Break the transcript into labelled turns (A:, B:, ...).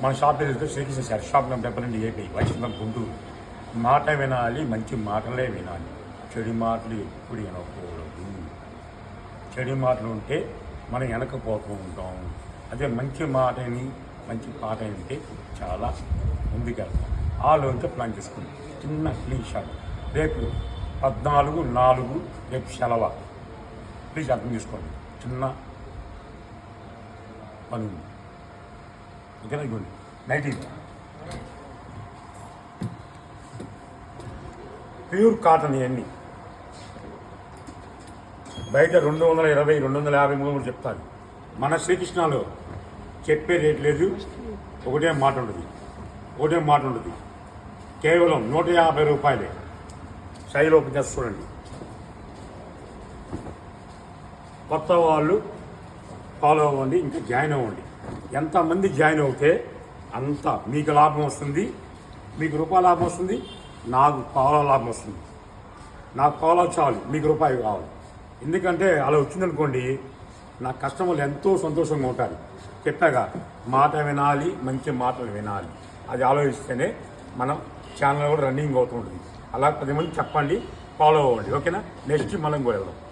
A: మన షాప్ దగ్గర Srikrishna sir shop number 72 AP వైష్ణవం గుంటూరు. మాట వినాలి, మంచి మాటలే వినాలి, చెడు మాటలు ఎప్పుడు వినకూడదు. చెడు మాటలు ఉంటే మనం వెనకపోతూ ఉంటాం. అదే మంచి మాటని మంచి పాట వింటే చాలా ముందుకెళ్తాం. ఆలోచన ప్లాన్ చేసుకుంటాం. చిన్న క్లీన్ షాట్. రేపు 14/4 రేపు సెలవు. ప్లీజ్ అర్థం చేసుకోండి. చిన్న పని ఉంది. ఓకేనా? ఇవ్వండి నైట్ ప్యూర్ కాటన్ ఇవన్నీ బయట 220, 250 కూడా చెప్తారు. మన శ్రీకృష్ణలో చెప్పే రేట్ లేదు. ఒకటే మాట ఉంటుంది. కేవలం 150 రూపాయలే. శైలి ఓపెన్ చేసి చూడండి. కొత్త వాళ్ళు ఫాలో అవ్వండి, ఇంకా జాయిన్ అవ్వండి. ఎంతమంది జాయిన్ అవుతే అంత మీకు లాభం వస్తుంది. మీకు రూపాయి లాభం వస్తుంది, నాకు పావుల లాభం వస్తుంది. నాకు పావులా చాలు, మీకు రూపాయి కావాలి. ఎందుకంటే అలా వచ్చిందనుకోండి, నా కస్టమర్లు ఎంతో సంతోషంగా ఉంటారు. చెప్పాగా, మాట వినాలి, మంచి మాటలు వినాలి. అది ఆలోచిస్తేనే మనం ఛానల్ కూడా రన్నింగ్ అవుతుంటుంది. అలా 10 మంది చెప్పండి, ఫాలో అవ్వండి. ఓకేనా? నెక్స్ట్ మనం కూడా వెళ్దాం.